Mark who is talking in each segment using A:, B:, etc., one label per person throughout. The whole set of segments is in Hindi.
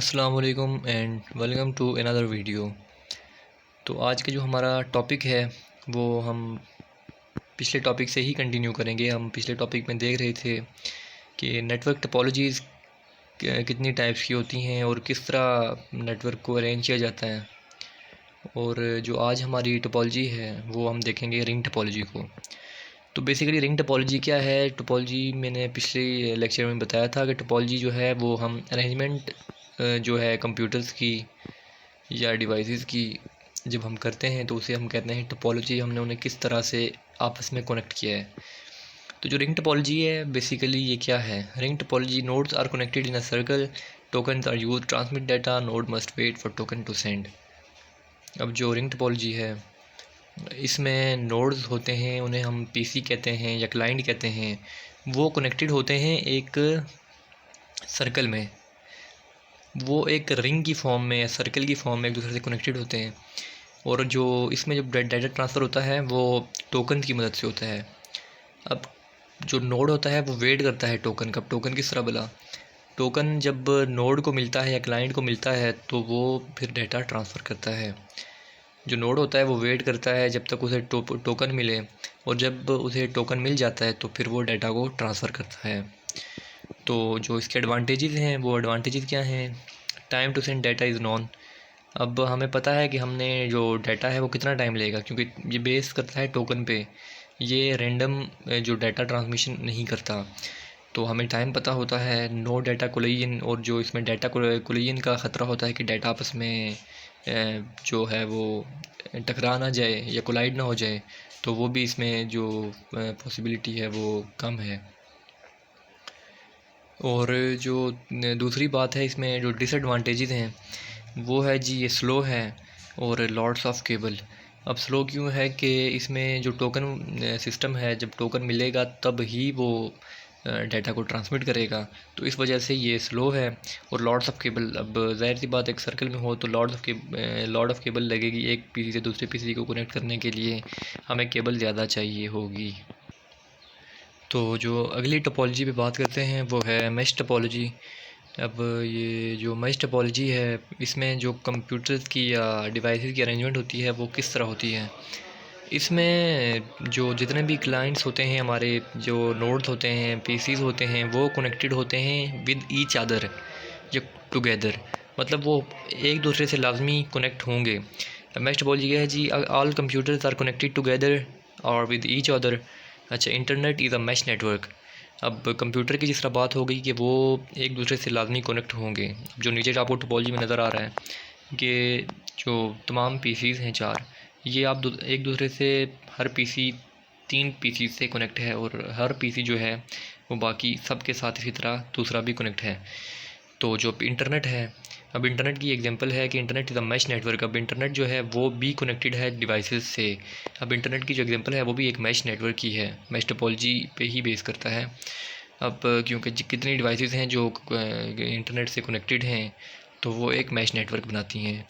A: अस्सलाम वालेकुम and welcome to another video. तो आज का जो हमारा टॉपिक है वो हम पिछले टॉपिक से ही कंटिन्यू करेंगे। हम पिछले टॉपिक में देख रहे थे कि नेटवर्क टोपोलॉजीज़ कितनी टाइप्स की होती हैं और किस तरह नेटवर्क को अरेंज किया जाता है। और जो आज हमारी टोपोलॉजी है वो हम देखेंगे रिंग टोपोलॉजी को। तो बेसिकली रिंग टोपोलॉजी क्या है? टोपोलॉजी मैंने पिछले लेक्चर में बताया था कि टोपोलॉजी जो है वो हम अरेंजमेंट जो है कंप्यूटर्स की या डिवाइसेस की जब हम करते हैं तो उसे हम कहते हैं टोपोलॉजी। हमने उन्हें किस तरह से आपस में कनेक्ट किया है। तो जो रिंग टोपोलॉजी है बेसिकली ये क्या है? Ring topology, nodes are connected in a circle, tokens are used transmit data, node must wait for token to send. अब जो रिंग टोपोलॉजी है इसमें नोड्स होते हैं, उन्हें हम पीसी कहते हैं या क्लाइंट कहते हैं। वो कनेक्टेड होते हैं एक सर्कल में, वो एक रिंग की फॉर्म में या सर्कल की फॉर्म में एक दूसरे से कनेक्टेड होते हैं। और जो इसमें जो डाटा ट्रांसफ़र होता है वो टोकन की मदद से होता है। अब जो नोड होता है वो वेट करता है टोकन का। टोकन किस तरह भला? टोकन जब नोड को मिलता है या क्लाइंट को मिलता है तो वो फिर डाटा ट्रांसफ़र करता है। जो नोड होता है वो वेट करता है जब तक उसे टोकन मिले, और जब उसे टोकन मिल जाता है तो फिर वो डाटा को ट्रांसफ़र करता है। तो जो इसके एडवांटेजेस हैं वो एडवांटेजेस क्या हैं? Time to send data is known. अब हमें पता है कि हमने जो डाटा है वो कितना टाइम लेगा, क्योंकि ये बेस करता है टोकन पे। ये रैंडम जो डाटा ट्रांसमिशन नहीं करता। तो हमें टाइम पता होता है। नो डाटा कोलिजन, और जो इसमें डाटा कोलिजन का ख़तरा होता है कि डाटा आपस में जो है वो टकरा ना जाए या कोलाइड ना हो जाए, तो वो भी इसमें जो पॉसिबिलिटी है वो कम है। और जो दूसरी बात है इसमें जो डिसएडवांटेजेस हैं वो है जी, ये स्लो है और लॉट्स ऑफ केबल। अब स्लो क्यों है कि इसमें जो टोकन सिस्टम है, जब टोकन मिलेगा तब ही वो डाटा को ट्रांसमिट करेगा, तो इस वजह से ये स्लो है। और लॉट्स ऑफ केबल, अब ज़ाहिर सी बात एक सर्कल में हो तो लॉट ऑफ केबल लगेगी। एक पीसी से दूसरे पीसी को कनेक्ट करने के लिए हमें केबल ज़्यादा चाहिए होगी। तो जो अगली टोपोलॉजी पे बात करते हैं वो है मैश टोपोलॉजी। अब ये जो मैश टोपोलॉजी है इसमें जो कंप्यूटर्स की या डिवाइसेस की अरेंजमेंट होती है वो किस तरह होती है। इसमें जो जितने भी क्लाइंट्स होते हैं, हमारे जो नोड्स होते हैं, पीसीज होते हैं, वो कनेक्टेड होते हैं विद ईच अदर जो टुगेदर, मतलब वो एक दूसरे से लाजमी कनेक्ट होंगे। मैश टोपोलॉजी क्या है जी? All computers are connected together और विद ईच अदर। अच्छा, internet is a mesh network. अब कंप्यूटर की जिस तरह बात हो गई कि वो एक दूसरे से लाजमी कनेक्ट होंगे। जो नीचे आपको टोपोलॉजी में नज़र आ रहा है कि जो तमाम पीसीज़ हैं चार, ये आप एक दूसरे से हर पीसी 3 पीसी से कनेक्ट है, और हर पीसी जो है वो बाकी सब के साथ इसी तरह दूसरा भी कनेक्ट है। तो जो इंटरनेट है, अब इंटरनेट की एग्जांपल है कि internet is a mesh network. अब इंटरनेट जो है वो भी कनेक्टेड है डिवाइसेस से। अब इंटरनेट की जो एग्जांपल है वो भी एक मैश नेटवर्क की है, मैश टोपोलॉजी पे ही बेस करता है। अब क्योंकि कितनी डिवाइसेस हैं जो इंटरनेट से कनेक्टेड हैं तो वो एक मैश नेटवर्क बनाती हैं।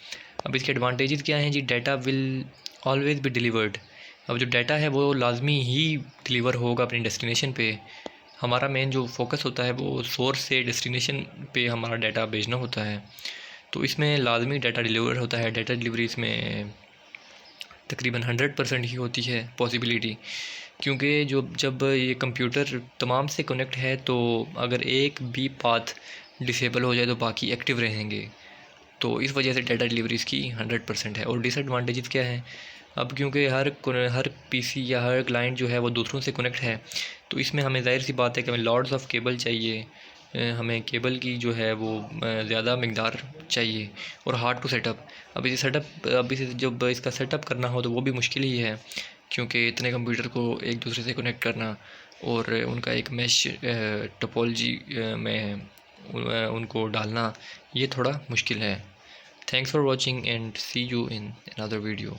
A: अब इसके एडवांटेजेस क्या हैं जी? Data will always be delivered. अब जो डाटा है वो लाजमी ही डिलीवर होगा अपनी डेस्टिनेशन पे। हमारा मेन जो फोकस होता है वो सोर्स से डेस्टिनेशन पे हमारा डाटा भेजना होता है, तो इसमें लाजमी डाटा डिलीवर होता है। डाटा डिलीवरी इसमें तकरीबन 100% ही होती है पॉसिबिलिटी, क्योंकि जो जब ये कंप्यूटर तमाम से कनेक्ट है तो अगर एक भी पाथ डिसेबल हो जाए तो बाकी एक्टिव रहेंगे। तो इस वजह से डाटा डिलीवरी इसकी 100% है। और डिसएडवांटेजेस क्या हैं? अब क्योंकि हर पीसी या हर क्लाइंट जो है वो दूसरों से कनेक्ट है, तो इसमें हमें ज़ाहिर सी बात है कि हमें लॉट्स ऑफ केबल चाहिए। हमें केबल की जो है वो ज़्यादा मकदार चाहिए और हार्ड टू सेटअप। अब इसे जब इसका सेटअप करना हो तो वो भी मुश्किल ही है, क्योंकि इतने कंप्यूटर को एक दूसरे से कनेक्ट करना और उनका एक मैश टोपोलॉजी में उनको डालना, ये थोड़ा मुश्किल है। Thanks for watching and see you in another video.